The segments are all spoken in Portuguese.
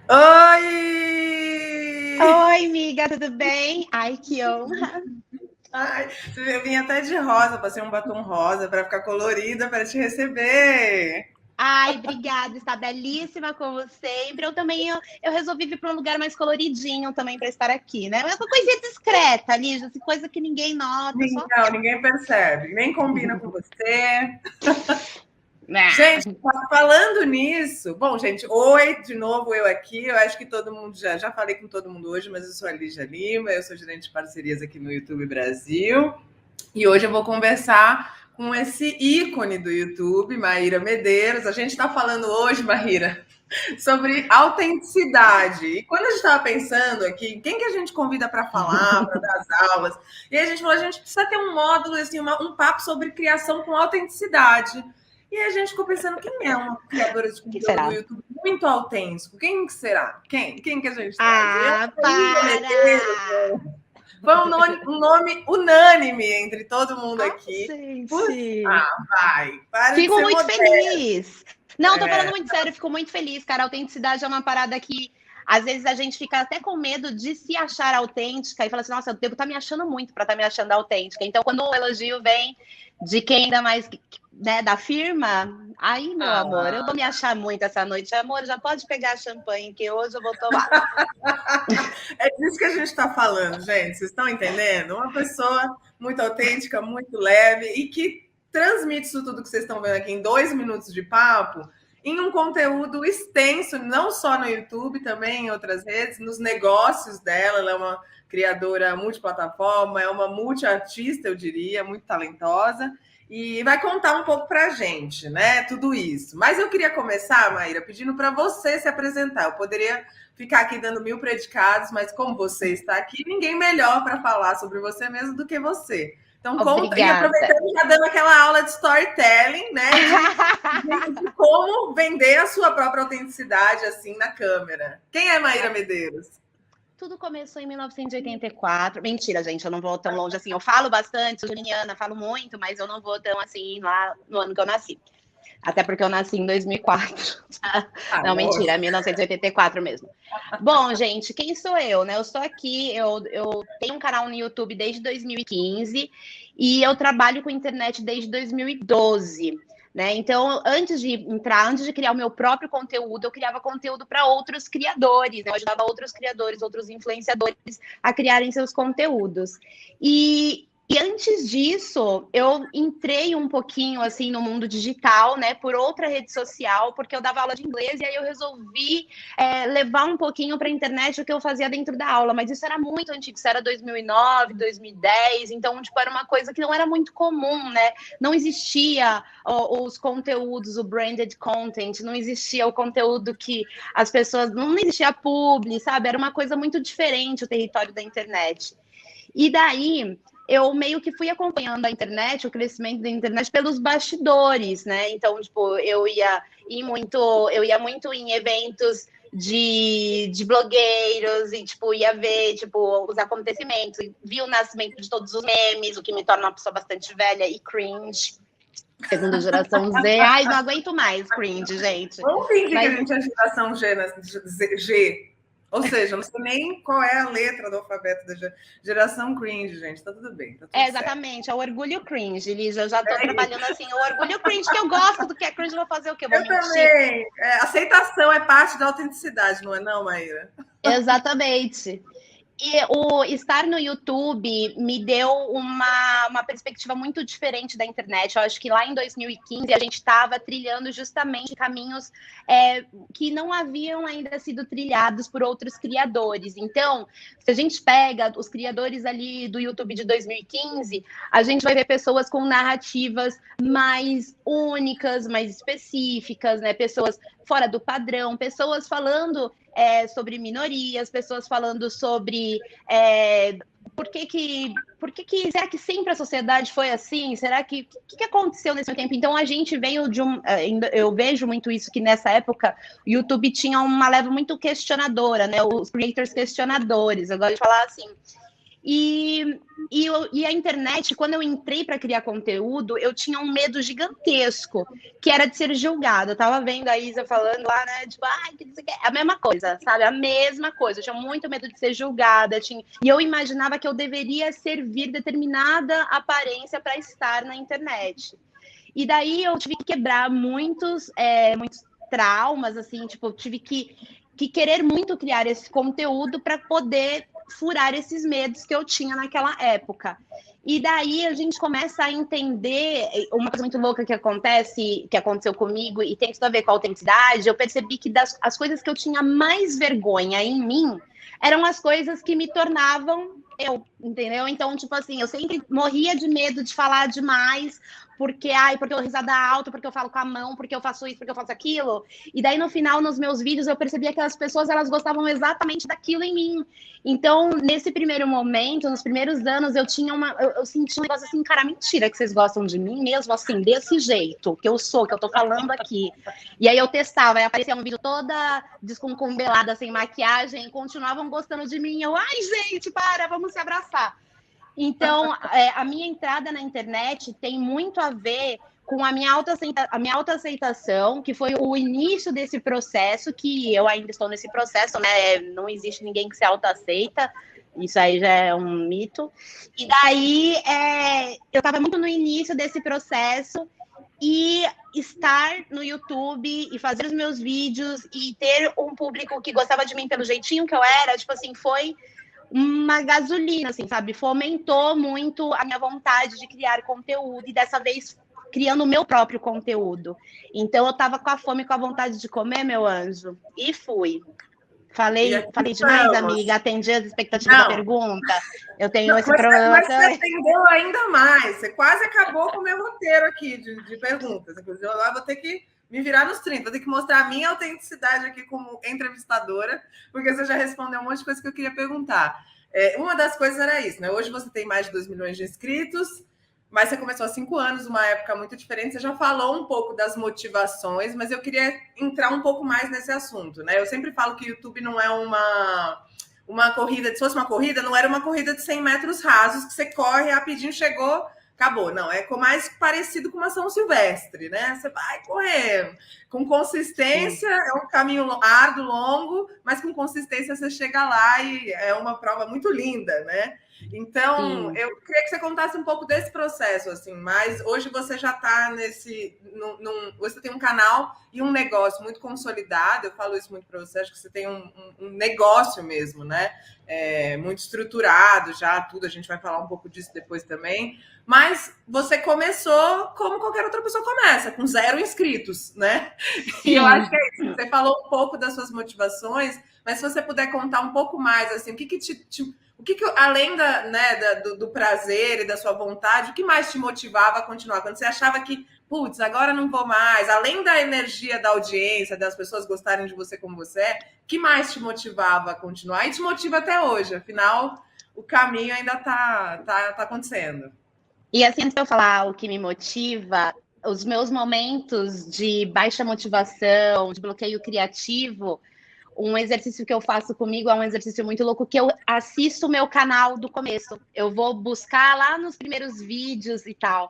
Oi! Oi, amiga, tudo bem? Ai, que honra. Ai, eu vim até de rosa, passei um batom rosa para ficar colorida para te receber. Ai, obrigada, está belíssima como sempre. Eu resolvi vir para um lugar mais coloridinho também para estar aqui, né? Mas uma coisinha discreta, Lígia, assim, coisa que ninguém nota, só Não, eu. ninguém percebe, nem combina com você. Ah, Gente, falando nisso, bom, gente, oi, de novo eu aqui. Eu acho que todo mundo já falei com todo mundo hoje, mas eu sou a Lígia Lima, eu sou gerente de parcerias aqui no YouTube Brasil. E hoje eu vou conversar com esse ícone do YouTube, Maíra Medeiros. A gente está falando hoje, Maíra, sobre autenticidade. E quando a gente estava pensando aqui, quem que a gente convida para falar, para dar as aulas, e a gente falou, a gente precisa ter um módulo, assim, um papo sobre criação com autenticidade. E a gente ficou pensando, quem é uma criadora de que conteúdo no será? YouTube muito autêntico? Quem que será? Quem que a gente traz? Eu, Ah, Maíra Medeiros, para! foi um nome unânime entre todo mundo Ah, aqui. gente. Vai, para de Fico ser muito moderno. feliz. Não, tô falando muito sério, fico muito feliz, cara. A autenticidade é uma parada que às vezes a gente fica até com medo de se achar autêntica e fala assim, nossa, eu devo estar me achando muito para estar me achando autêntica. Então, quando o elogio vem de quem ainda mais, né, da firma, aí, meu amor, eu vou me achar muito essa noite. Amor, já pode pegar champanhe, que hoje eu vou tomar. É disso que a gente está falando, gente. Vocês estão entendendo? Uma pessoa muito autêntica, muito leve e que transmite isso tudo que vocês estão vendo aqui em 2 minutos de papo em um conteúdo extenso, não só no YouTube, também em outras redes, nos negócios dela. Ela é uma criadora multiplataforma, é uma multiartista, eu diria, muito talentosa. E vai contar um pouco para a gente, né? Tudo isso. Mas eu queria começar, Maíra, pedindo para você se apresentar. Eu poderia ficar aqui dando mil predicados, mas como você está aqui, ninguém melhor para falar sobre você mesmo do que você. Então, conta, e Obrigada. aproveitando já dando aquela aula de storytelling, né? De como vender a sua própria autenticidade assim na câmera. Quem é Maíra Medeiros? Tudo começou em 1984. Mentira, gente, eu não vou tão longe assim. Eu falo bastante, sou geminiana, falo muito, mas eu não vou tão assim lá no ano que eu nasci. Até porque eu nasci em 2004. Não, mentira, é Moça. 1984 mesmo. Bom, gente, quem sou eu, né? Eu estou aqui, eu tenho um canal no YouTube desde 2015 e eu trabalho com internet desde 2012. Né? Então, antes de criar o meu próprio conteúdo, eu criava conteúdo para outros criadores, né? Eu ajudava outros criadores, outros influenciadores a criarem seus conteúdos. E antes disso, eu entrei um pouquinho assim no mundo digital, né, por outra rede social, porque eu dava aula de inglês e aí eu resolvi levar um pouquinho para a internet o que eu fazia dentro da aula, mas isso era muito antigo, isso era 2009, 2010, então tipo, era uma coisa que não era muito comum, né? Não existia os conteúdos, o branded content, não existia o conteúdo que as pessoas, não existia publi, sabe? Era uma coisa muito diferente o território da internet. E daí eu meio que fui acompanhando a internet, o crescimento da internet pelos bastidores, né? Então, tipo, eu ia muito em eventos de blogueiros e, tipo, ia ver, tipo, os acontecimentos, vi o nascimento de todos os memes, o que me torna uma pessoa bastante velha e cringe. Segunda geração Z. Ai, não aguento mais cringe, gente. Vamos fingir que a Mas gente é geração G, né? G. Ou seja, não sei nem qual é a letra do alfabeto da geração cringe, gente. Tá tudo bem, tá tudo certo. exatamente, é o orgulho cringe, Liz. Eu já tô trabalhando assim, o orgulho cringe, que eu gosto do que é cringe, vou fazer o quê? Vou Eu mentir? também. Aceitação é parte da autenticidade, não é não, Maíra? Exatamente. E o estar no YouTube me deu uma perspectiva muito diferente da internet. Eu acho que lá em 2015 a gente estava trilhando justamente caminhos que não haviam ainda sido trilhados por outros criadores. Então, se a gente pega os criadores ali do YouTube de 2015, a gente vai ver pessoas com narrativas mais únicas, mais específicas, né? Pessoas fora do padrão, pessoas falando sobre minorias, pessoas falando sobre por que será que sempre a sociedade foi assim? Será que aconteceu nesse tempo? Então a gente veio de eu vejo muito isso que nessa época o YouTube tinha uma leva muito questionadora, né? Os creators questionadores, eu gosto de falar assim. E a internet, quando eu entrei para criar conteúdo, eu tinha um medo gigantesco, que era de ser julgada. Eu tava vendo a Isa falando lá, né? Tipo, ai, que não sei o quê. A mesma coisa, sabe? A mesma coisa. Eu tinha muito medo de ser julgada. E eu imaginava que eu deveria servir determinada aparência para estar na internet. E daí eu tive que quebrar muitos traumas, assim, tipo, eu tive que querer muito criar esse conteúdo para poder furar esses medos que eu tinha naquela época. E daí a gente começa a entender uma coisa muito louca que aconteceu comigo e tem tudo a ver com a autenticidade. Eu percebi que as coisas que eu tinha mais vergonha em mim eram as coisas que me tornavam eu, entendeu? Então, tipo assim, eu sempre morria de medo de falar demais, porque eu risada alta, porque eu falo com a mão, porque eu faço isso, porque eu faço aquilo. E daí, no final, nos meus vídeos, eu percebia que as pessoas, elas gostavam exatamente daquilo em mim. Então, nesse primeiro momento, nos primeiros anos, eu senti um negócio assim, cara, mentira que vocês gostam de mim mesmo, assim, desse jeito, que eu sou, que eu tô falando aqui. E aí eu testava, aí aparecia um vídeo toda desconcumbelada, sem maquiagem, e continuavam gostando de mim. Eu, ai, gente, vamos se abraçar. Então, a minha entrada na internet tem muito a ver com a minha autoaceitação, que foi o início desse processo, que eu ainda estou nesse processo, né? Não existe ninguém que se autoaceita, isso aí já é um mito. E daí, eu estava muito no início desse processo, e estar no YouTube e fazer os meus vídeos e ter um público que gostava de mim pelo jeitinho que eu era, tipo assim, foi uma gasolina, assim, sabe? Fomentou muito a minha vontade de criar conteúdo e dessa vez criando o meu próprio conteúdo. Então eu tava com a fome, com a vontade de comer, meu anjo, e fui. Falei demais, amiga? Atendi as expectativas da pergunta? Eu tenho esse problema. Mas você atendeu ainda mais. Você quase acabou com o meu roteiro aqui de perguntas. Inclusive, eu lá vou ter que me virar nos 30, vou ter que mostrar a minha autenticidade aqui como entrevistadora, porque você já respondeu um monte de coisa que eu queria perguntar. Uma das coisas era isso, né? Hoje você tem mais de 2 milhões de inscritos, mas você começou há 5 anos, uma época muito diferente. Você já falou um pouco das motivações, mas eu queria entrar um pouco mais nesse assunto, né? Eu sempre falo que o YouTube não é uma corrida, se fosse uma corrida, não era uma corrida de 100 metros rasos, que você corre rapidinho, chegou, acabou. Não, é mais parecido com uma São Silvestre, né? Você vai correr com consistência, é um caminho árduo, longo, mas com consistência você chega lá e é uma prova muito linda, né? Então, eu queria que você contasse um pouco desse processo, assim, mas hoje você já está você tem um canal e um negócio muito consolidado, eu falo isso muito para você, acho que você tem um negócio mesmo, né? Muito estruturado já, tudo, a gente vai falar um pouco disso depois também, mas você começou como qualquer outra pessoa começa, com 0 inscritos, né? Sim. E eu acho que é isso, você falou um pouco das suas motivações, mas se você puder contar um pouco mais, assim, o que além do prazer e da sua vontade, o que mais te motivava a continuar? Quando você achava que, putz, agora não vou mais, além da energia da audiência, das pessoas gostarem de você como você é, o que mais te motivava a continuar? E te motiva até hoje, afinal, o caminho ainda tá acontecendo. E assim, antes de eu falar o que me motiva, os meus momentos de baixa motivação, de bloqueio criativo, um exercício que eu faço comigo é um exercício muito louco, que eu assisto o meu canal do começo. Eu vou buscar lá nos primeiros vídeos e tal.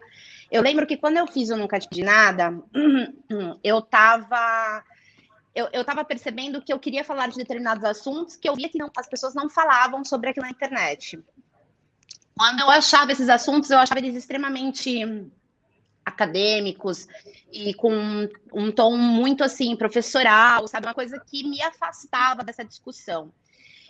Eu lembro que quando eu fiz o Nunca Te Pedi Nada, eu tava percebendo que eu queria falar de determinados assuntos que eu via que as pessoas não falavam sobre aquilo na internet. Quando eu achava esses assuntos, eu achava eles extremamente acadêmicos e com um tom muito assim professoral, sabe, uma coisa que me afastava dessa discussão.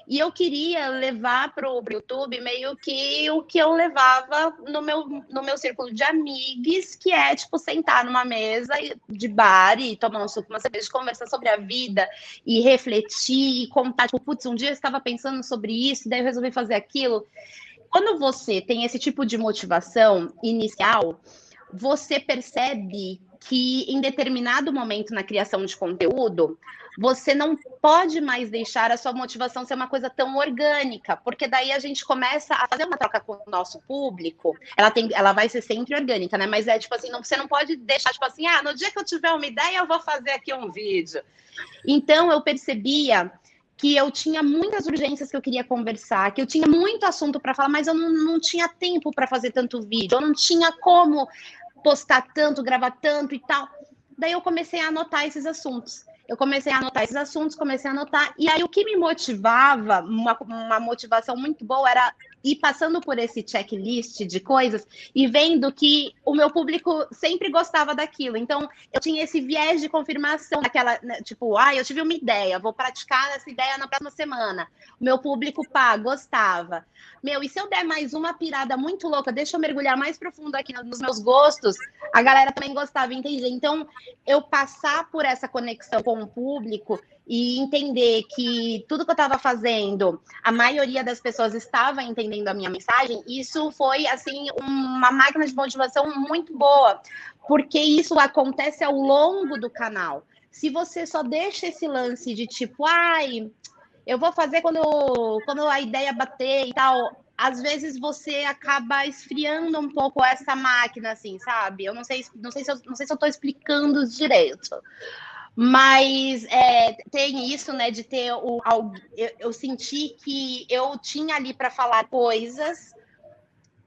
E eu queria levar para o YouTube meio que o que eu levava no meu círculo de amigos, que é tipo sentar numa mesa de bar e tomar um suco, uma cerveja, conversar sobre a vida e refletir e contar, tipo, putz, um dia eu estava pensando sobre isso, daí eu resolvi fazer aquilo. Quando você tem esse tipo de motivação inicial, você percebe que em determinado momento na criação de conteúdo, você não pode mais deixar a sua motivação ser uma coisa tão orgânica, porque daí a gente começa a fazer uma troca com o nosso público, ela vai ser sempre orgânica, né? Mas é tipo assim, você não pode deixar, tipo assim, no dia que eu tiver uma ideia, eu vou fazer aqui um vídeo. Então, eu percebia que eu tinha muitas urgências que eu queria conversar, que eu tinha muito assunto para falar, mas eu não tinha tempo para fazer tanto vídeo, eu não tinha como postar tanto, gravar tanto e tal. Daí eu comecei a anotar esses assuntos. Comecei a anotar. E aí o que me motivava, uma motivação muito boa, era ir passando por esse checklist de coisas e vendo que o meu público sempre gostava daquilo. Então, eu tinha esse viés de confirmação daquela, né, tipo, eu tive uma ideia, vou praticar essa ideia na próxima semana. O meu público, gostava. Meu, e se eu der mais uma pirada muito louca, deixa eu mergulhar mais profundo aqui nos meus gostos, a galera também gostava, entende? Então, eu passar por essa conexão com o público e entender que tudo que eu estava fazendo, a maioria das pessoas estava entendendo a minha mensagem, isso foi, assim, uma máquina de motivação muito boa, porque isso acontece ao longo do canal. Se você só deixa esse lance de tipo, eu vou fazer quando a ideia bater e tal, às vezes você acaba esfriando um pouco essa máquina, assim, sabe? Eu não sei se eu estou explicando direito. Mas tem isso, né, de ter eu senti que eu tinha ali para falar coisas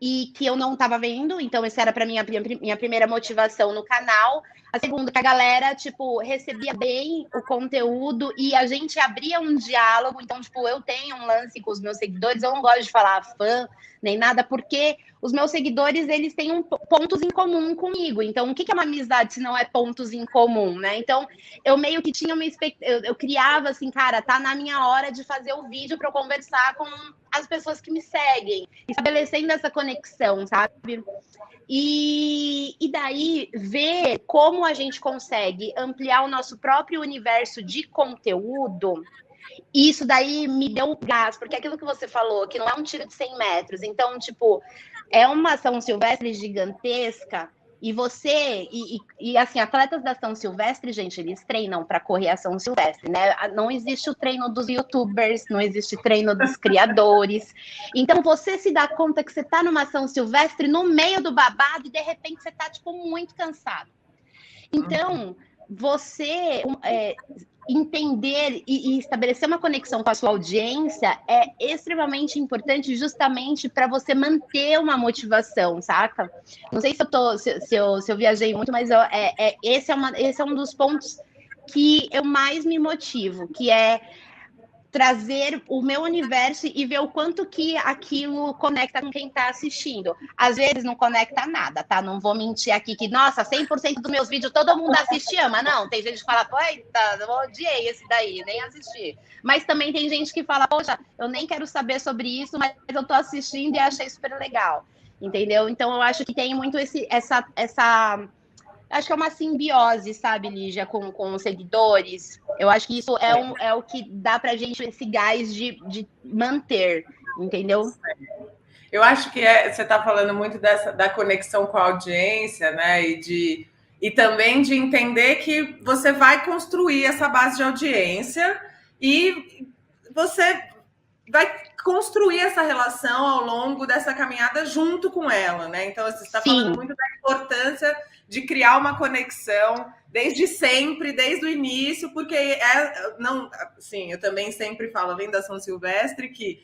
e que eu não estava vendo, então essa era para mim minha primeira motivação no canal. A segunda, que a galera, tipo, recebia bem o conteúdo e a gente abria um diálogo. Então, tipo, eu tenho um lance com os meus seguidores, eu não gosto de falar fã nem nada, porque os meus seguidores, eles têm pontos em comum comigo. Então, o que é uma amizade se não é pontos em comum, né? Então, eu meio que tinha uma expectativa, eu criava assim, cara, tá na minha hora de fazer o vídeo para eu conversar com as pessoas que me seguem, estabelecendo essa conexão, sabe? E daí ver como a gente consegue ampliar o nosso próprio universo de conteúdo, isso daí me deu gás, porque aquilo que você falou, que não é um tiro de 100 metros, então, tipo, é uma São Silvestre gigantesca, e você, assim, atletas da São Silvestre, gente, eles treinam para correr a São Silvestre, né? Não existe o treino dos YouTubers, não existe treino dos criadores. Então, você se dá conta que você está numa São Silvestre no meio do babado e, de repente, você está, tipo, muito cansado. Então, você entender e estabelecer uma conexão com a sua audiência é extremamente importante justamente para você manter uma motivação, saca? Não sei se eu viajei muito, mas esse é um dos pontos que eu mais me motivo, que é trazer o meu universo e ver o quanto que aquilo conecta com quem está assistindo. Às vezes não conecta nada, tá? Não vou mentir aqui que, nossa, 100% dos meus vídeos todo mundo assiste e ama. Não, tem gente que fala, eita, eu odiei esse daí, nem assisti. Mas também tem gente que fala, poxa, eu nem quero saber sobre isso, mas eu tô assistindo e achei super legal. Entendeu? Então eu acho que tem muito essa acho que é uma simbiose, sabe, Lígia, com os seguidores. Eu acho que isso é o que dá pra gente esse gás de manter, entendeu? Eu acho que você está falando muito da conexão com a audiência, né? E também de entender que você vai construir essa base de audiência e você vai construir essa relação ao longo dessa caminhada junto com ela, né? Então, você está falando muito da importância de criar uma conexão desde sempre, desde o início, porque eu também sempre falo, além da São Silvestre, que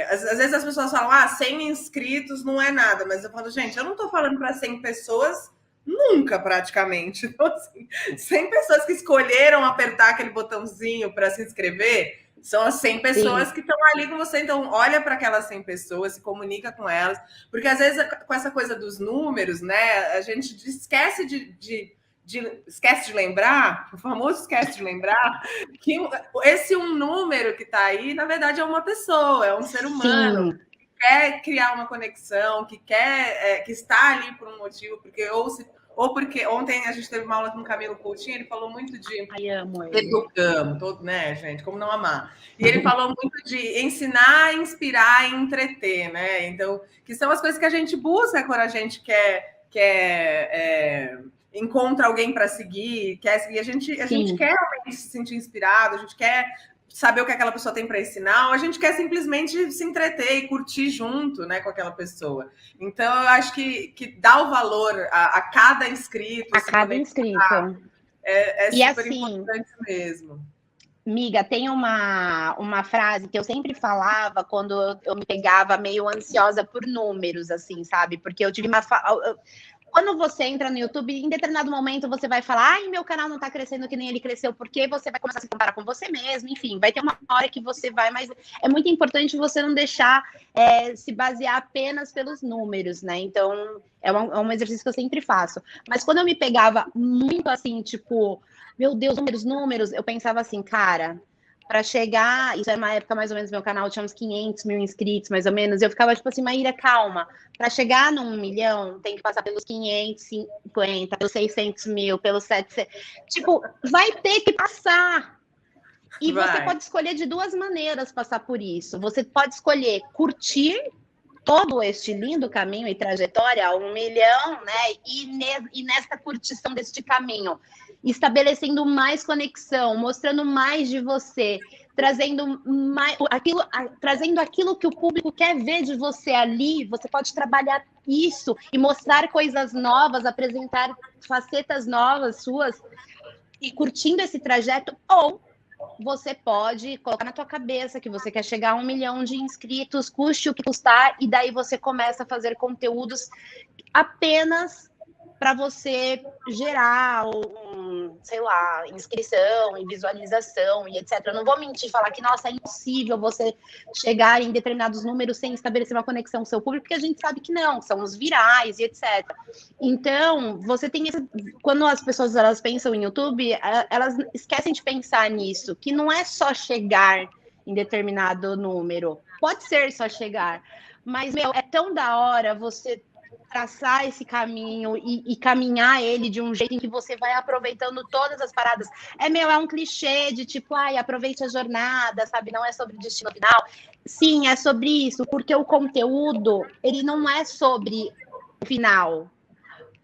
às vezes as pessoas falam, 100 inscritos não é nada, mas eu falo, gente, eu não estou falando para 100 pessoas nunca, praticamente. Então, assim, 100 pessoas que escolheram apertar aquele botãozinho para se inscrever, são as 100 pessoas que estão ali com você. Então, olha para aquelas 100 pessoas, se comunica com elas, porque às vezes com essa coisa dos números, né, a gente esquece esquece de lembrar, o famoso esquece de lembrar, que esse número que está aí, na verdade, é uma pessoa, é um ser humano que quer criar uma conexão, que está ali por um motivo, porque ontem a gente teve uma aula com o Camilo Coutinho, ele falou muito de educamos, né, gente? Como não amar? E ele falou muito de ensinar, inspirar e entreter, né? Então, que são as coisas que a gente busca quando a gente encontra alguém para seguir, a gente quer realmente se sentir inspirado, a gente quer saber o que aquela pessoa tem para ensinar, ou a gente quer simplesmente se entreter e curtir junto, né, com aquela pessoa. Então, eu acho que dá o valor a cada inscrito. A cada inscrito. É super importante mesmo. Miga, tem uma frase que eu sempre falava quando eu me pegava meio ansiosa por números, assim, sabe? Porque eu tive quando você entra no YouTube, em determinado momento você vai falar, ai, meu canal não tá crescendo que nem ele cresceu, porque você vai começar a se comparar com você mesmo, enfim, vai ter uma hora que você vai, mas é muito importante você não deixar se basear apenas pelos números, né? Então, é um exercício que eu sempre faço. Mas quando eu me pegava muito assim, tipo, meu Deus, números, eu pensava assim, cara, para chegar, isso era uma época mais ou menos, meu canal tinha uns 500 mil inscritos, mais ou menos, eu ficava tipo assim, Maíra, calma, para chegar num 1 milhão, tem que passar pelos 550, pelos 600 mil, pelos 700, tipo, vai ter que passar. E você pode escolher de duas maneiras passar por isso. Você pode escolher curtir todo este lindo caminho e trajetória a 1 milhão, né? E nesta curtição deste caminho, estabelecendo mais conexão, mostrando mais de você, trazendo aquilo que o público quer ver de você ali. Você pode trabalhar isso e mostrar coisas novas, apresentar facetas novas suas e curtindo esse trajeto, ou você pode colocar na tua cabeça que você quer chegar a 1 milhão de inscritos, custe o que custar, e daí você começa a fazer conteúdos apenas para você gerar sei lá, inscrição e visualização e etc. Eu não vou mentir, falar que, nossa, é impossível você chegar em determinados números sem estabelecer uma conexão com o seu público, porque a gente sabe que não, são os virais e etc. Então, você tem quando as pessoas elas pensam em YouTube, elas esquecem de pensar nisso, que não é só chegar em determinado número. Pode ser só chegar, mas, meu, é tão da hora você traçar esse caminho e caminhar ele de um jeito em que você vai aproveitando todas as paradas. É um clichê de tipo, ai, aproveite a jornada, sabe? Não é sobre o destino final. Sim, é sobre isso, porque o conteúdo, ele não é sobre o final.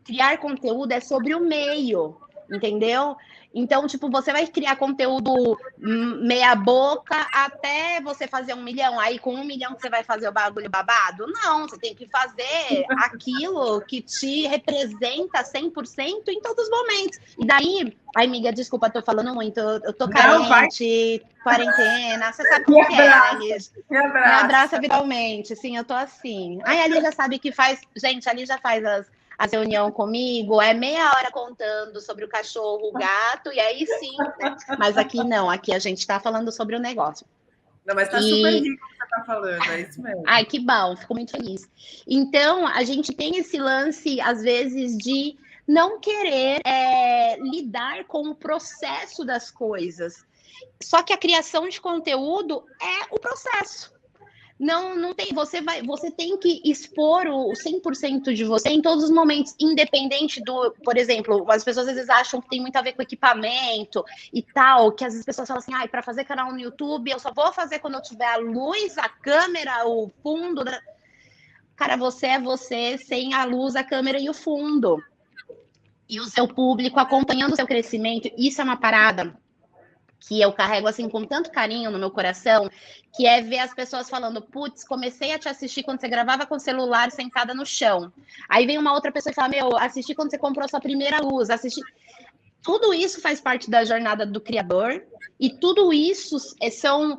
Criar conteúdo é sobre o meio, entendeu? Então, tipo, você vai criar conteúdo meia boca até você fazer 1 milhão. Aí, com 1 milhão, você vai fazer o bagulho babado? Não, você tem que fazer aquilo que te representa 100% em todos os momentos. E daí, ai, amiga, desculpa, tô falando muito. Eu tô carente, quarentena. Você sabe como que é, né, Liz? Me abraça virtualmente. Sim, eu tô assim. Ai, a Liz já sabe que faz... Gente, a Liz já faz a reunião comigo, é meia hora contando sobre o cachorro, o gato, e aí sim, né? Mas aqui não, aqui a gente está falando sobre o negócio. Não, mas tá super rico o que você tá falando, é isso mesmo. Ai, que bom, fico muito feliz. Então, a gente tem esse lance, às vezes, de não querer lidar com o processo das coisas. Só que a criação de conteúdo é o processo. Não tem, você tem que expor o 100% de você em todos os momentos, independente do, por exemplo, as pessoas às vezes acham que tem muito a ver com equipamento e tal, que às vezes as pessoas falam assim, para fazer canal no YouTube, eu só vou fazer quando eu tiver a luz, a câmera, o fundo. Cara, você é você sem a luz, a câmera e o fundo. E o seu público acompanhando o seu crescimento, isso é uma parada que eu carrego assim com tanto carinho no meu coração, que é ver as pessoas falando, putz, comecei a te assistir quando você gravava com o celular sentada no chão. Aí vem uma outra pessoa e fala, meu, assisti quando você comprou sua primeira luz, assisti... Tudo isso faz parte da jornada do criador, e tudo isso são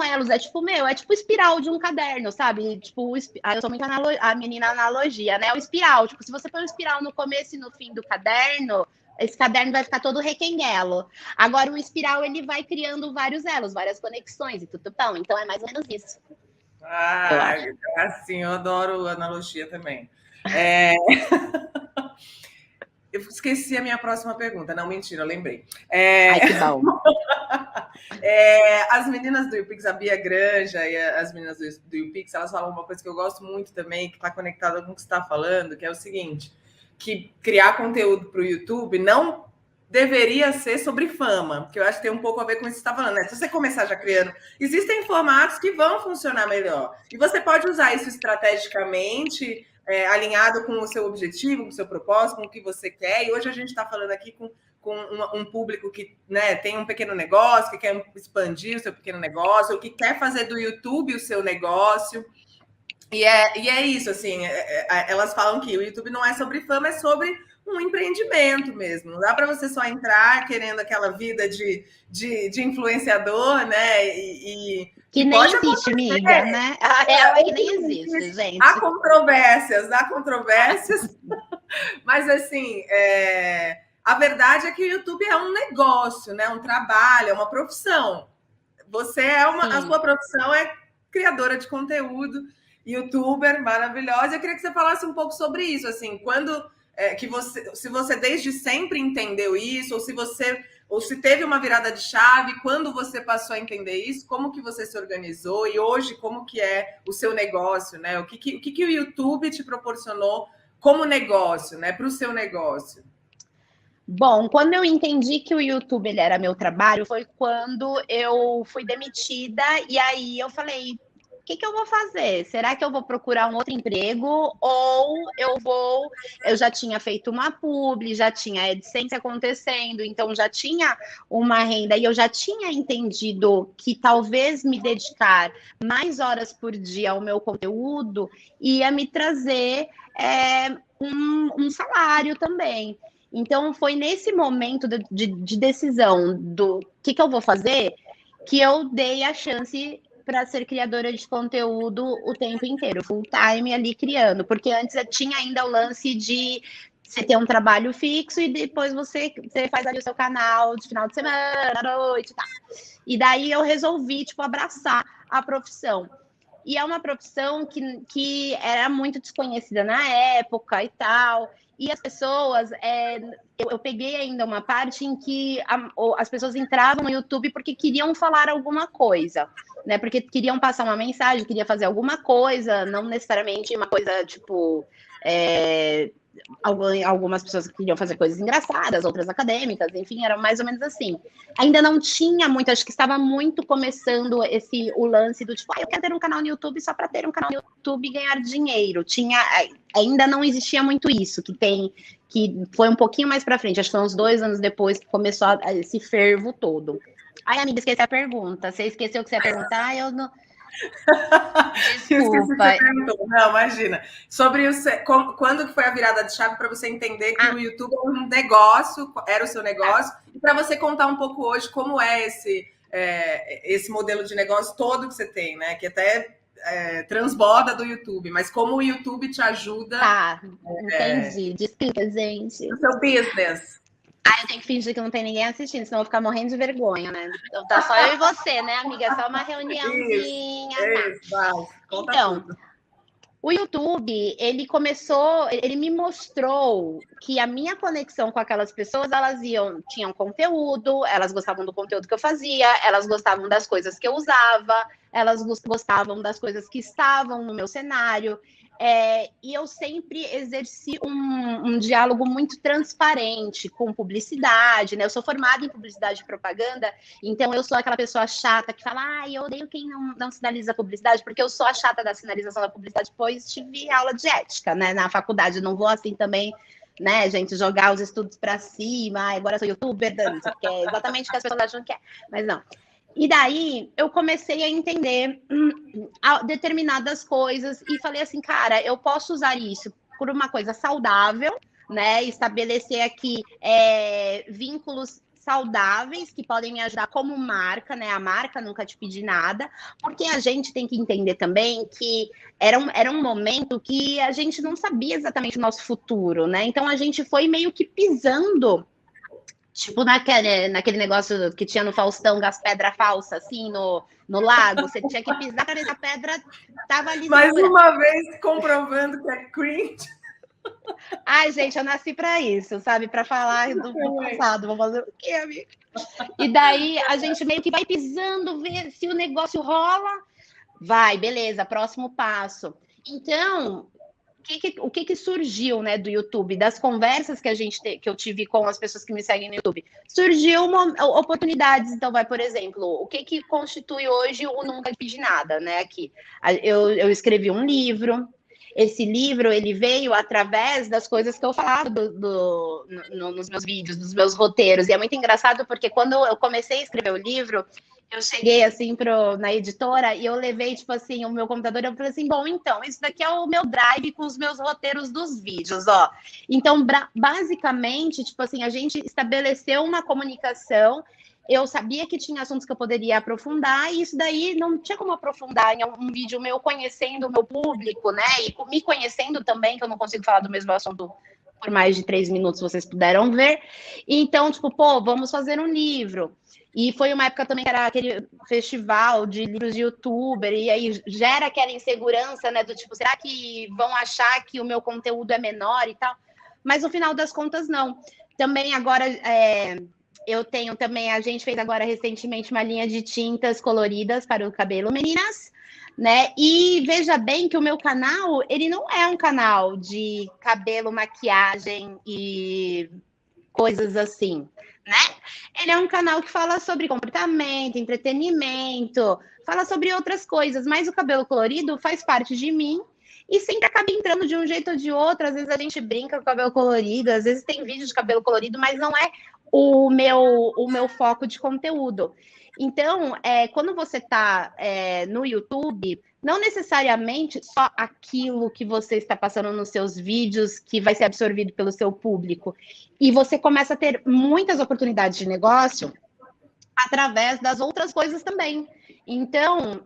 elos, é tipo, é tipo espiral de um caderno, sabe? Tipo, eu sou muito a menina analogia, né? O espiral, tipo, se você põe um espiral no começo e no fim do caderno, esse caderno vai ficar todo requenguelo. Agora, o espiral, ele vai criando vários elos, várias conexões e tudo tão. Então, é mais ou menos isso. Assim, eu adoro analogia também. Eu esqueci a minha próxima pergunta. Não, mentira, eu lembrei. Ai, que bom. As meninas do YouPix, a Bia Granja e as meninas do YouPix, elas falam uma coisa que eu gosto muito também, que está conectada com o que você está falando, que é o seguinte, que criar conteúdo para o YouTube não deveria ser sobre fama, porque eu acho que tem um pouco a ver com isso que você está falando, né? Se você começar já criando, existem formatos que vão funcionar melhor. E você pode usar isso estrategicamente, alinhado com o seu objetivo, com o seu propósito, com o que você quer. E hoje a gente está falando aqui com um público que, né, tem um pequeno negócio, que quer expandir o seu pequeno negócio, ou que quer fazer do YouTube o seu negócio. E é isso, assim, elas falam que o YouTube não é sobre fama, é sobre um empreendimento mesmo. Não dá para você só entrar querendo aquela vida de influenciador, né? Que Que nem pode existe, acontecer. amiga, né? A real é que nem existe, Há gente. controvérsias, há controvérsias, mas assim, a verdade é que o YouTube é um negócio, né? Um trabalho, é uma profissão. A Sim. sua profissão é criadora de conteúdo, youtuber maravilhosa. Eu queria que você falasse um pouco sobre isso, assim, quando se você desde sempre entendeu isso, ou se teve uma virada de chave, quando você passou a entender isso, como que você se organizou e hoje como que é o seu negócio, né? O que o YouTube te proporcionou como negócio, né, para o seu negócio? Bom, quando eu entendi que o YouTube ele era meu trabalho, foi quando eu fui demitida e aí eu falei, o que que eu vou fazer? Será que eu vou procurar um outro emprego ou eu já tinha feito uma publi, já tinha a AdSense acontecendo, então já tinha uma renda e eu já tinha entendido que talvez me dedicar mais horas por dia ao meu conteúdo ia me trazer um salário também. Então, foi nesse momento de decisão do que eu vou fazer que eu dei a chance para ser criadora de conteúdo o tempo inteiro, full time ali criando, porque antes eu tinha ainda o lance de você ter um trabalho fixo e depois você faz ali o seu canal de final de semana, à noite e tal. E daí eu resolvi, tipo, abraçar a profissão. E é uma profissão que era muito desconhecida na época e tal. E as pessoas, eu peguei ainda uma parte em que as pessoas entravam no YouTube porque queriam falar alguma coisa, né? Porque queriam passar uma mensagem, queria fazer alguma coisa, não necessariamente uma coisa tipo. Algumas pessoas queriam fazer coisas engraçadas, outras acadêmicas, enfim, era mais ou menos assim. Ainda não tinha muito, acho que estava muito começando o lance do tipo, eu quero ter um canal no YouTube só para ter um canal no YouTube e ganhar dinheiro. Ainda não existia muito isso, que foi um pouquinho mais para frente, acho que foi uns 2 anos depois que começou esse fervo todo. Ai, amiga, esqueci a pergunta. Você esqueceu o que você ia perguntar? Eu não. Eu esqueci que você Desculpa. perguntou. Não, imagina. Quando que foi a virada de chave para você entender que o YouTube é um negócio, era o seu negócio, e para você contar um pouco hoje como é esse modelo de negócio todo que você tem, né? Que até transborda do YouTube, mas como o YouTube te ajuda Tá, entendi. Desculpa, gente. no seu business. Eu tenho que fingir que não tem ninguém assistindo, senão eu vou ficar morrendo de vergonha, né? Então tá só eu e você, né, amiga? Só uma reuniãozinha, tá? Vai, conta Então, tudo. o YouTube, ele me mostrou que a minha conexão com aquelas pessoas, tinham conteúdo, elas gostavam do conteúdo que eu fazia, elas gostavam das coisas que eu usava, elas gostavam das coisas que estavam no meu cenário. E eu sempre exerci um diálogo muito transparente com publicidade, né? Eu sou formada em publicidade e propaganda, então eu sou aquela pessoa chata que fala, eu odeio quem não sinaliza publicidade, porque eu sou a chata da sinalização da publicidade, pois tive aula de ética, né? Na faculdade, não vou assim também, né, gente, jogar os estudos para cima, agora sou youtuber, que é exatamente o que as pessoas acham que é, mas não. E daí eu comecei a entender determinadas coisas e falei assim, cara, eu posso usar isso por uma coisa saudável, né? Estabelecer aqui vínculos saudáveis que podem me ajudar como marca, né? A marca nunca te pedi nada, porque a gente tem que entender também que era um momento que a gente não sabia exatamente o nosso futuro, né? Então a gente foi meio que pisando. Tipo naquele negócio que tinha no Faustão, das pedras falsas, assim, no lago. Você tinha que pisar para ver se a pedra tava ali Mais segura. uma vez comprovando que é cringe. Ai, gente, eu nasci para isso, sabe? Para falar do passado. Vou fazer o quê, amiga? E daí a gente meio que vai pisando, ver se o negócio rola. Vai, beleza, próximo passo. Então, o que surgiu, né, do YouTube, das conversas que eu tive com as pessoas que me seguem no YouTube? Surgiu oportunidades, então por exemplo, o que constitui hoje o Nunca Pedi Nada, né, aqui. Eu escrevi um livro, esse livro, ele veio através das coisas que eu falava nos meus vídeos, dos meus roteiros, e é muito engraçado porque quando eu comecei a escrever o livro, eu cheguei assim na editora e eu levei, tipo assim, o meu computador, eu falei assim, bom, então, isso daqui é o meu drive com os meus roteiros dos vídeos, ó. Então, basicamente, tipo assim, a gente estabeleceu uma comunicação, eu sabia que tinha assuntos que eu poderia aprofundar, e isso daí não tinha como aprofundar em um vídeo meu conhecendo o meu público, né? E me conhecendo também, que eu não consigo falar do mesmo assunto por mais de 3 minutos, vocês puderam ver. Então, tipo, pô, vamos fazer um livro. E foi uma época também que era aquele festival de livros de youtuber, e aí gera aquela insegurança, né? Do tipo, será que vão achar que o meu conteúdo é menor e tal? Mas no final das contas, não. Também agora eu tenho também, a gente fez agora recentemente uma linha de tintas coloridas para o cabelo, meninas, né? E veja bem que o meu canal, ele não é um canal de cabelo, maquiagem e coisas assim, né? Ele é um canal que fala sobre comportamento, entretenimento, fala sobre outras coisas, mas o cabelo colorido faz parte de mim e sempre acaba entrando de um jeito ou de outro. Às vezes a gente brinca com o cabelo colorido, às vezes tem vídeo de cabelo colorido, mas não é o meu foco de conteúdo. Então, quando você está no YouTube, não necessariamente só aquilo que você está passando nos seus vídeos que vai ser absorvido pelo seu público. E você começa a ter muitas oportunidades de negócio através das outras coisas também. Então,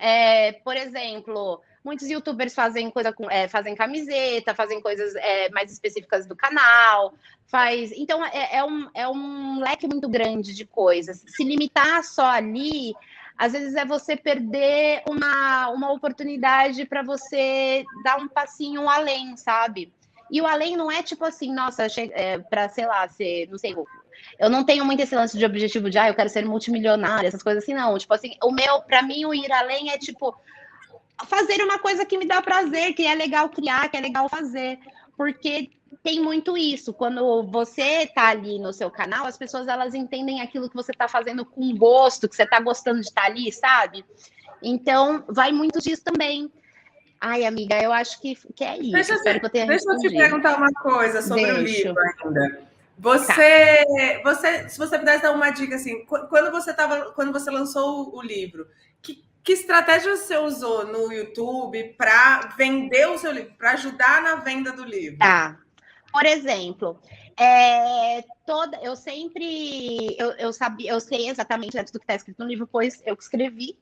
por exemplo, muitos youtubers fazem fazem camiseta, fazem coisas mais específicas do canal, então é um leque muito grande de coisas. Se limitar só ali, às vezes é você perder uma oportunidade para você dar um passinho além, sabe? E o além não é tipo assim, nossa, para, sei lá, ser, não sei, eu não tenho muito esse lance de objetivo de, eu quero ser multimilionária, essas coisas assim, não. Tipo assim, pra mim, o ir além é, tipo, fazer uma coisa que me dá prazer, que é legal criar, que é legal fazer. Porque tem muito isso. Quando você tá ali no seu canal, as pessoas, elas entendem aquilo que você tá fazendo com gosto, que você tá gostando de estar ali, sabe? Então, vai muito disso também. Ai, amiga, eu acho que é isso. Espero que eu tenha Deixa eu te respondido. perguntar uma coisa sobre o livro Deixo. ainda. Tá. Se você pudesse dar uma dica assim, quando você lançou o livro, que estratégia você usou no YouTube para vender o seu livro, para ajudar na venda do livro? Tá. Por exemplo, eu sempre eu sabia, eu sei exatamente antes do que está escrito no livro, pois eu que escrevi.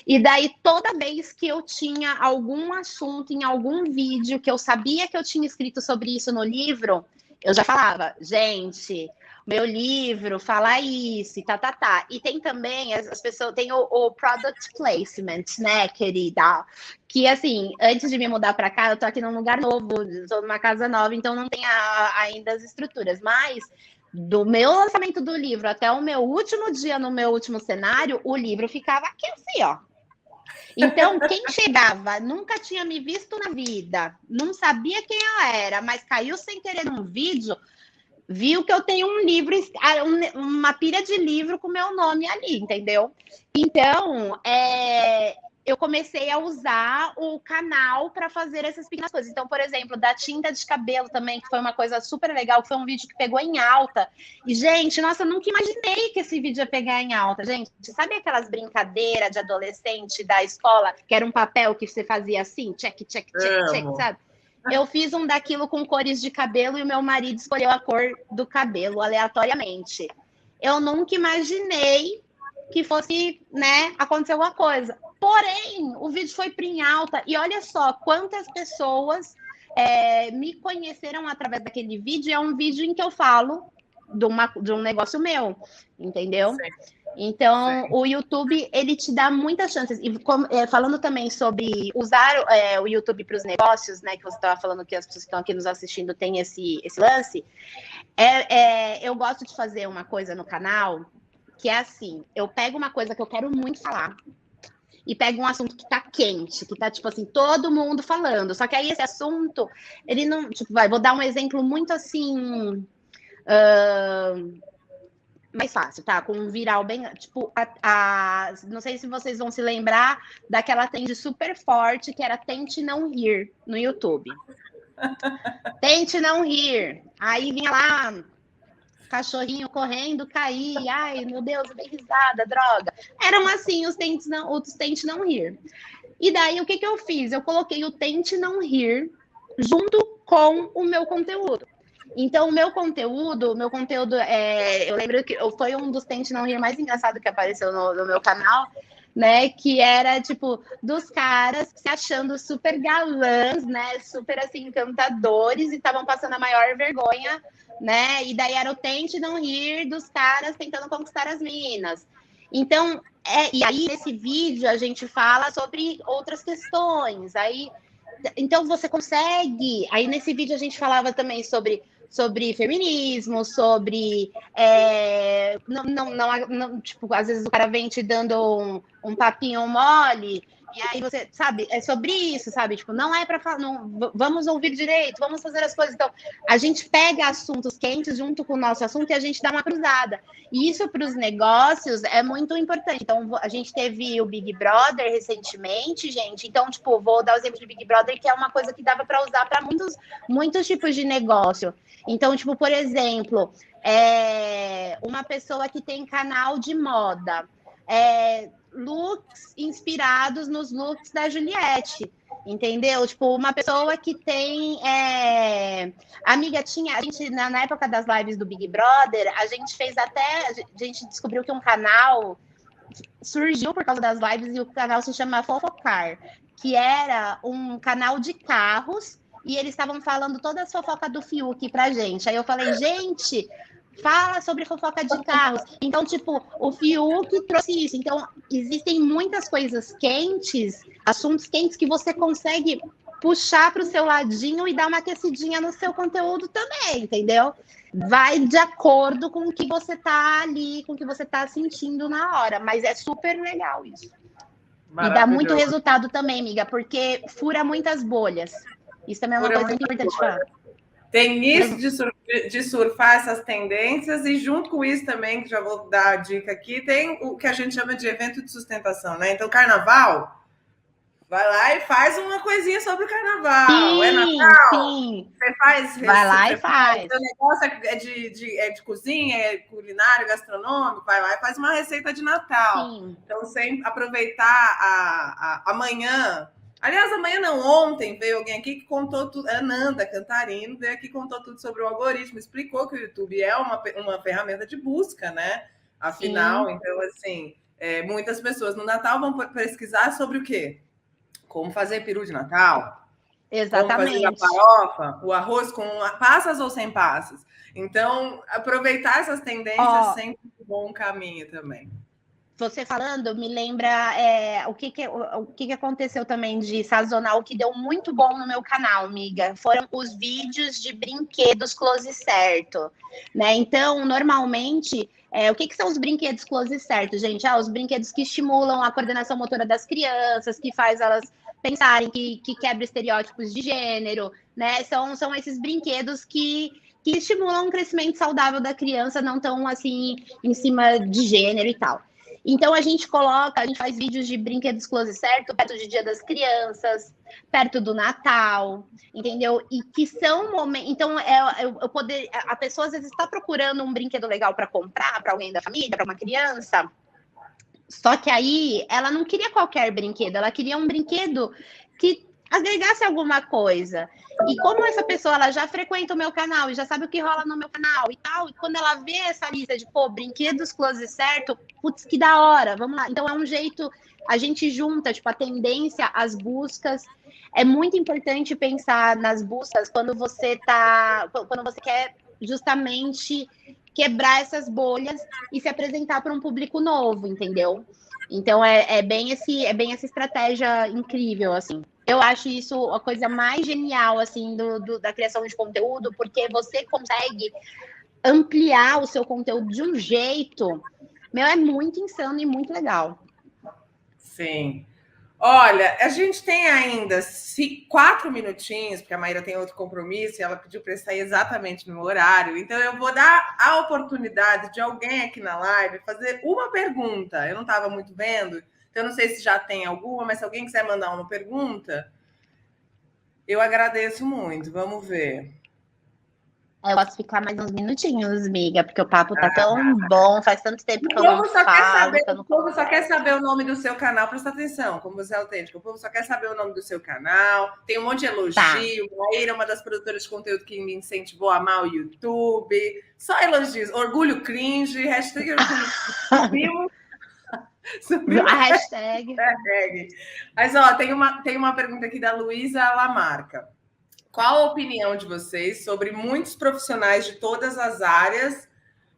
E daí, toda vez que eu tinha algum assunto em algum vídeo que eu sabia que eu tinha escrito sobre isso no livro, eu já falava, gente, meu livro fala isso, e tá. E tem também, as pessoas, tem o product placement, né, querida? Que, assim, antes de me mudar para cá, eu tô aqui num lugar novo, estou numa casa nova, então não tem ainda as estruturas. Mas, do meu lançamento do livro até o meu último dia no meu último cenário, o livro ficava aqui assim, ó. Então, quem chegava, nunca tinha me visto na vida, não sabia quem eu era, mas caiu sem querer num vídeo, viu que eu tenho um livro, uma pilha de livro com meu nome ali, entendeu? Então, eu comecei a usar o canal para fazer essas pequenas coisas. Então, por exemplo, da tinta de cabelo também, que foi uma coisa super legal, que foi um vídeo que pegou em alta. E, gente, nossa, eu nunca imaginei que esse vídeo ia pegar em alta. Gente, sabe aquelas brincadeiras de adolescente da escola, que era um papel que você fazia assim, check, check, check, check, sabe? Eu fiz um daquilo com cores de cabelo e o meu marido escolheu a cor do cabelo aleatoriamente. Eu nunca imaginei que fosse, né, acontecer alguma coisa. Porém, o vídeo foi em alta e olha só quantas pessoas me conheceram através daquele vídeo. É um vídeo em que eu falo de um negócio meu, entendeu? Sim. Então, o YouTube, ele te dá muitas chances. E falando também sobre usar o YouTube para os negócios, né? Que você estava falando que as pessoas que estão aqui nos assistindo têm esse lance. Eu gosto de fazer uma coisa no canal que é assim, eu pego uma coisa que eu quero muito falar e pego um assunto que tá quente, que tá, tipo assim, todo mundo falando. Só que aí esse assunto, ele não... Tipo, vou dar um exemplo muito assim... mais fácil, tá? Com um viral bem... Tipo, não sei se vocês vão se lembrar daquela trend super forte que era Tente Não Rir no YouTube. Tente não rir. Aí vinha lá cachorrinho correndo, cair, ai, meu Deus, eu dei risada, droga. Eram assim os tente não rir. E daí, o que eu fiz? Eu coloquei o tente não rir junto com o meu conteúdo. Então, o meu conteúdo, eu lembro que foi um dos tente não rir mais engraçado que apareceu no meu canal, né? Que era tipo dos caras se achando super galãs, né? Super assim, encantadores e estavam passando a maior vergonha, né? E daí era o tente não rir dos caras tentando conquistar as minas. Então, e aí nesse vídeo a gente fala sobre outras questões. Então você consegue. Aí nesse vídeo a gente falava também sobre feminismo, sobre não, tipo, às vezes o cara vem te dando um papinho mole, e aí você, sabe, é sobre isso, sabe? Tipo, não é para falar, não, vamos ouvir direito, vamos fazer as coisas. Então, a gente pega assuntos quentes junto com o nosso assunto e a gente dá uma cruzada. E isso para os negócios é muito importante. Então, a gente teve o Big Brother recentemente, gente. Então, tipo, vou dar o exemplo de Big Brother, que é uma coisa que dava para usar para muitos tipos de negócio. Então, tipo, por exemplo, uma pessoa que tem canal de moda, looks inspirados nos looks da Juliette, entendeu? Tipo, uma pessoa que tem. Amiga, a gente, na época das lives do Big Brother, a gente fez até. A gente descobriu que um canal surgiu por causa das lives e o canal se chama Fofocar, que era um canal de carros e eles estavam falando toda a fofoca do Fiuk pra gente. Aí eu falei, gente, fala sobre fofoca de carros. Então, tipo, o Fiuk trouxe isso. Então, existem muitas coisas quentes, assuntos quentes que você consegue puxar para o seu ladinho e dar uma aquecidinha no seu conteúdo também, entendeu? Vai de acordo com o que você tá ali, com o que você tá sentindo na hora, mas é super legal isso. E dá muito resultado também, amiga, porque fura muitas bolhas. Isso também é uma coisa muito importante de falar. Tem isso de surfar essas tendências e junto com isso também, que já vou dar a dica aqui, tem o que a gente chama de evento de sustentação, né? Então, carnaval, vai lá e faz uma coisinha sobre o carnaval. Sim, é Natal? Sim. Você faz. Vai lá e faz. O negócio é de cozinha, é culinário, gastronômico, vai lá e faz uma receita de Natal. Sim. Então, sem aproveitar amanhã. Aliás, amanhã não, ontem veio alguém aqui que contou tudo. A Nanda Cantarino veio aqui e contou tudo sobre o algoritmo, explicou que o YouTube é uma ferramenta de busca, né? Afinal, Sim. Então, assim, muitas pessoas no Natal vão pesquisar sobre o quê? Como fazer peru de Natal. Exatamente. Como fazer a farofa, o arroz com passas ou sem passas. Então, aproveitar essas tendências sempre é um bom caminho também. Você falando, me lembra o que aconteceu também de sazonal, que deu muito bom no meu canal, amiga. Foram os vídeos de brinquedos close certo, né? Então, normalmente, o que são os brinquedos close certo, gente? Os brinquedos que estimulam a coordenação motora das crianças, que faz elas pensarem, que quebra estereótipos de gênero, né? São esses brinquedos que estimulam um crescimento saudável da criança, não tão assim em cima de gênero e tal. Então a gente faz vídeos de brinquedos close certo, perto de Dia das Crianças, perto do Natal, entendeu? E que são momentos. Então, a pessoa às vezes está procurando um brinquedo legal para comprar para alguém da família, para uma criança. Só que aí ela não queria qualquer brinquedo, ela queria um brinquedo que agregasse alguma coisa. E como essa pessoa ela já frequenta o meu canal e já sabe o que rola no meu canal e tal, e quando ela vê essa lista de brinquedos close certo, putz, que da hora, vamos lá. Então é um jeito, a gente junta, tipo, a tendência, as buscas. É muito importante pensar nas buscas quando você quer justamente quebrar essas bolhas e se apresentar para um público novo, entendeu? Então é bem essa estratégia incrível, assim. Eu acho isso a coisa mais genial, assim, da criação de conteúdo, porque você consegue ampliar o seu conteúdo de um jeito, é muito insano e muito legal. Sim. Olha, a gente tem ainda 4 minutinhos, porque a Maíra tem outro compromisso e ela pediu para sair exatamente no horário. Então, eu vou dar a oportunidade de alguém aqui na live fazer uma pergunta. Eu não estava muito vendo, então eu não sei se já tem alguma, mas se alguém quiser mandar uma pergunta, eu agradeço muito. Vamos ver. Eu posso ficar mais uns minutinhos, amiga, porque o papo tá tão bom, faz tanto tempo que eu não falo. O povo só quer saber o nome do seu canal, presta atenção, como você é autêntico. O povo só quer saber o nome do seu canal, tem um monte de elogio. Tá. Maíra é uma das produtoras de conteúdo que me incentivou a amar o YouTube. Só elogios. Orgulho cringe, hashtag orgulho subiu A hashtag. Mas, ó, tem uma pergunta aqui da Luísa Lamarca. Qual a opinião de vocês sobre muitos profissionais de todas as áreas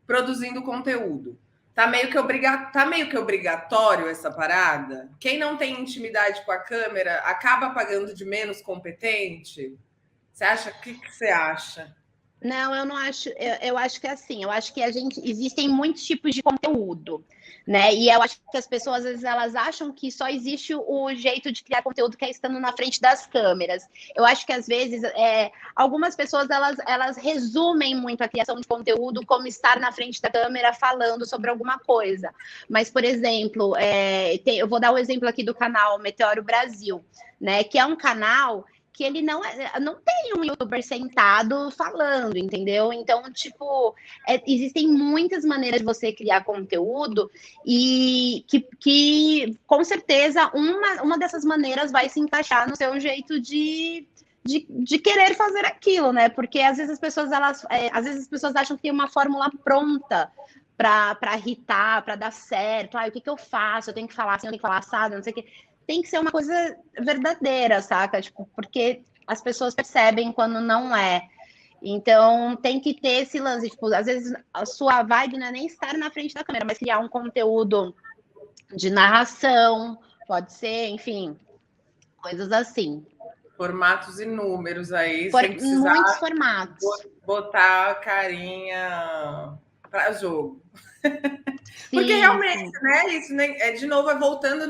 produzindo conteúdo? Tá meio que obrigatório essa parada? Quem não tem intimidade com a câmera acaba pagando de menos competente? Você acha? O que você acha? Não, eu não acho. Eu acho que é assim. Eu acho que existem muitos tipos de conteúdo, né? E eu acho que as pessoas às vezes elas acham que só existe o jeito de criar conteúdo que é estando na frente das câmeras. Eu acho que às vezes algumas pessoas elas resumem muito a criação de conteúdo como estar na frente da câmera falando sobre alguma coisa. Mas, por exemplo, eu vou dar o exemplo aqui do canal Meteoro Brasil, né? Que é um canal que ele não tem um youtuber sentado falando, entendeu? Então, tipo, existem muitas maneiras de você criar conteúdo e que com certeza uma dessas maneiras vai se encaixar no seu jeito de querer fazer aquilo, né? Porque às vezes às vezes as pessoas acham que tem uma fórmula pronta para irritar, para dar certo. O que eu faço? Eu tenho que falar assim, eu tenho que falar assado, não sei o que. Tem que ser uma coisa verdadeira, saca? Tipo, porque as pessoas percebem quando não é. Então, tem que ter esse lance. Tipo, às vezes, a sua vibe não é nem estar na frente da câmera, mas criar um conteúdo de narração, pode ser, enfim, coisas assim. Formatos e números aí, sem precisar muitos formatos. Botar a carinha para jogo. Sim, porque realmente, né? Isso de novo voltando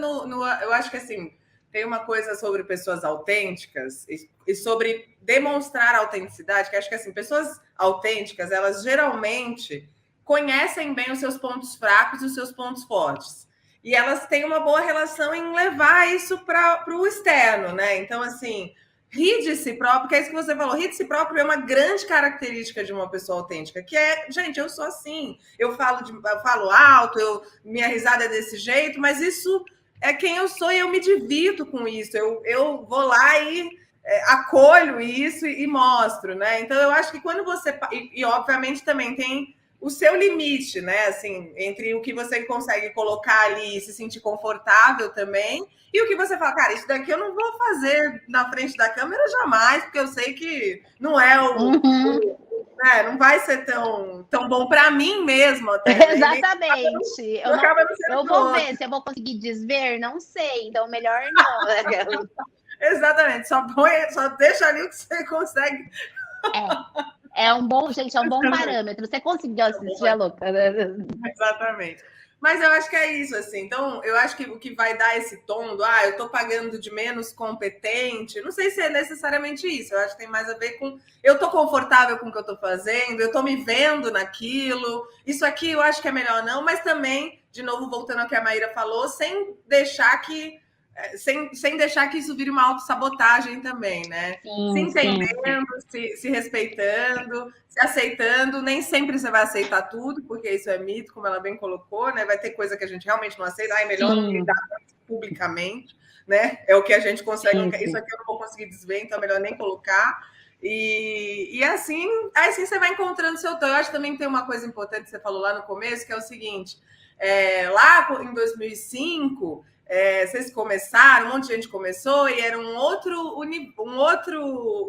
eu acho que assim tem uma coisa sobre pessoas autênticas e sobre demonstrar autenticidade, que acho que assim, pessoas autênticas, elas geralmente conhecem bem os seus pontos fracos e os seus pontos fortes. E elas têm uma boa relação em levar isso para o externo, né? Então, assim, rir de si próprio, que é isso que você falou, rir de si próprio é uma grande característica de uma pessoa autêntica, que é, gente, eu sou assim, eu falo alto, minha risada é desse jeito, mas isso é quem eu sou e eu me divirto com isso, eu vou lá e acolho isso e mostro, né? Então, eu acho que quando você... E obviamente, também tem o seu limite, né? Assim, entre o que você consegue colocar ali e se sentir confortável também, e o que você fala, cara, isso daqui eu não vou fazer na frente da câmera jamais, porque eu sei que não é não vai ser tão bom para mim mesmo. Até, exatamente. Eu vou ver se eu vou conseguir desver, não sei, então melhor não. Exatamente, só deixa ali o que você consegue. É um bom parâmetro. Você conseguiu assistir a louca. Exatamente. Mas eu acho que é isso, assim. Então, eu acho que o que vai dar esse tom do eu tô pagando de menos competente, não sei se é necessariamente isso. Eu acho que tem mais a ver com eu tô confortável com o que eu tô fazendo, eu tô me vendo naquilo. Isso aqui eu acho que é melhor não, mas também, de novo, voltando ao que a Maíra falou, sem deixar que isso vire uma autossabotagem também, né? Sim, se entendendo, se respeitando, se aceitando. Nem sempre você vai aceitar tudo, porque isso é mito, como ela bem colocou, né? Vai ter coisa que a gente realmente não aceita. É melhor não lidar publicamente, né? É o que a gente consegue. Isso aqui eu não vou conseguir desver, então é melhor nem colocar. E assim você vai encontrando seu tom. Eu acho que também tem uma coisa importante que você falou lá no começo, que é o seguinte: lá em 2005... vocês começaram, um monte de gente começou e era um outro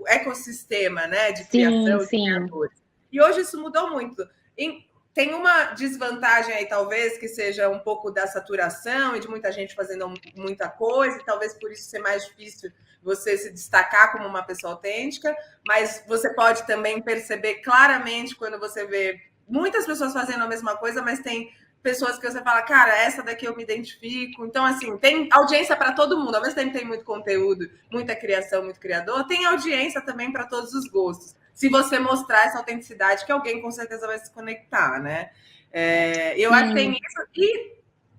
ecossistema, né, de criação de criadores. E hoje isso mudou muito. Tem uma desvantagem aí, talvez, que seja um pouco da saturação e de muita gente fazendo muita coisa, e talvez por isso ser mais difícil você se destacar como uma pessoa autêntica, mas você pode também perceber claramente quando você vê muitas pessoas fazendo a mesma coisa, mas tem pessoas que você fala, cara, essa daqui eu me identifico. Então, assim, tem audiência para todo mundo. Ao mesmo tempo tem muito conteúdo, muita criação, muito criador, tem audiência também para todos os gostos. Se você mostrar essa autenticidade, que alguém com certeza vai se conectar, né? Eu acho que tem isso. E,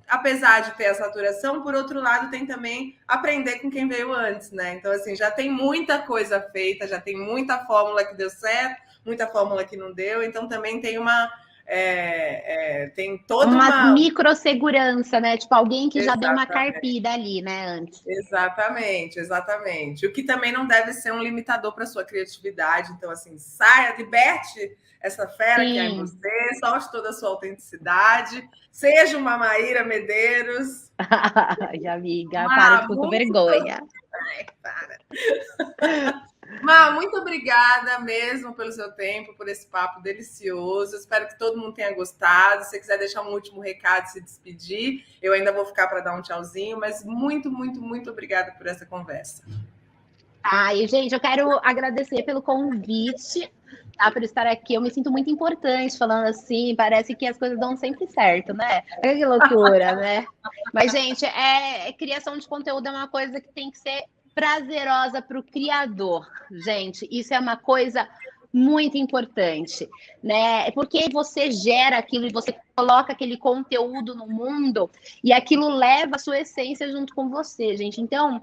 apesar de ter a saturação, por outro lado, tem também aprender com quem veio antes, né? Então, assim, já tem muita coisa feita, já tem muita fórmula que deu certo. muita fórmula que não deu, então também tem tem toda uma microsegurança, né? Tipo, alguém que já deu uma Exatamente. carpida ali, né, antes. Exatamente, exatamente. O que também não deve ser um limitador para sua criatividade. Então, assim, saia, liberte essa fera que há em Sim. você, solte toda a sua autenticidade, seja uma Maíra Medeiros. Ai, amiga, para de com vergonha. Ai, para. Má, muito obrigada mesmo pelo seu tempo, por esse papo delicioso. Espero que todo mundo tenha gostado. Se você quiser deixar um último recado, se despedir, eu ainda vou ficar para dar um tchauzinho, mas muito, muito, muito obrigada por essa conversa. Ai, gente, eu quero agradecer pelo convite, tá, por estar aqui. Eu me sinto muito importante falando assim, parece que as coisas dão sempre certo, né? Olha que loucura, né? Mas, gente, criação de conteúdo é uma coisa que tem que ser prazerosa para o criador, gente. Isso é uma coisa muito importante, né? Porque você gera aquilo e você coloca aquele conteúdo no mundo e aquilo leva a sua essência junto com você, gente. Então,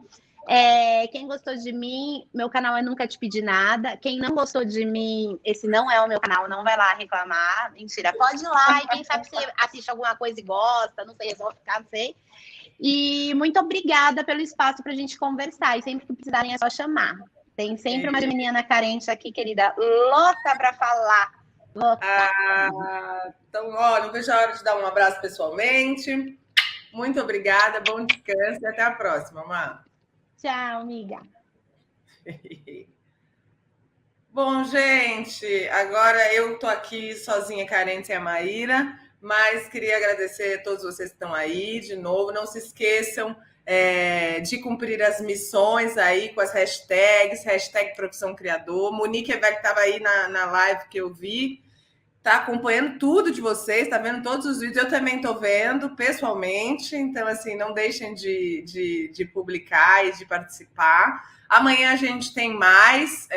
quem gostou de mim, meu canal é Nunca Te Pedi Nada. Quem não gostou de mim, esse não é o meu canal, não vai lá reclamar. Mentira, pode ir lá e quem sabe você assiste alguma coisa e gosta, não sei, resolve ficar, não sei. E muito obrigada pelo espaço para a gente conversar. E sempre que precisarem é só chamar. Tem sempre uma menina carente aqui, querida, louca para falar. Louca. Então, ó, não vejo a hora de dar um abraço pessoalmente. Muito obrigada, bom descanso e até a próxima, Má. Tchau, amiga. Bom, gente, agora eu tô aqui sozinha, carente, sem a Maíra, mas queria agradecer a todos vocês que estão aí de novo. Não se esqueçam de cumprir as missões aí com as hashtags, hashtag Profissão Criador. Monique Evelho estava aí na live que eu vi, tá acompanhando tudo de vocês, tá vendo todos os vídeos. Eu também estou vendo pessoalmente, então assim, não deixem de publicar e de participar. Amanhã a gente tem mais.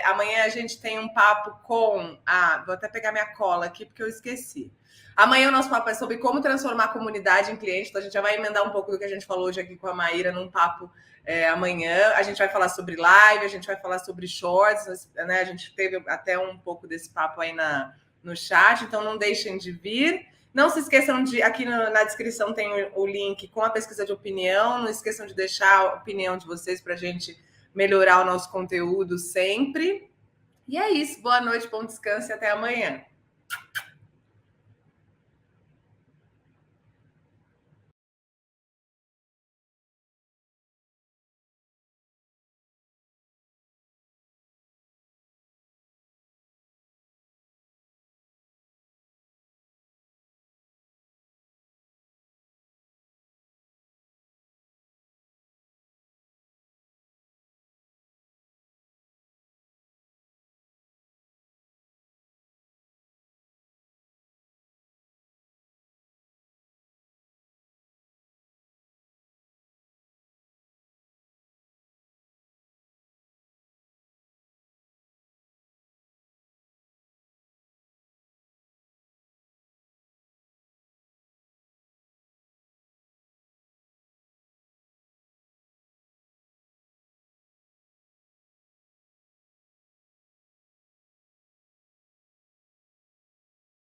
Amanhã a gente tem um papo com vou até pegar minha cola aqui porque eu esqueci. Amanhã o nosso papo é sobre como transformar a comunidade em cliente. Então a gente já vai emendar um pouco do que a gente falou hoje aqui com a Maíra num papo amanhã. A gente vai falar sobre live, a gente vai falar sobre shorts, né? A gente teve até um pouco desse papo aí no chat, então não deixem de vir. Não se esqueçam aqui na descrição tem o link com a pesquisa de opinião. Não esqueçam de deixar a opinião de vocês para a gente melhorar o nosso conteúdo sempre. E é isso. Boa noite, bom descanso e até amanhã.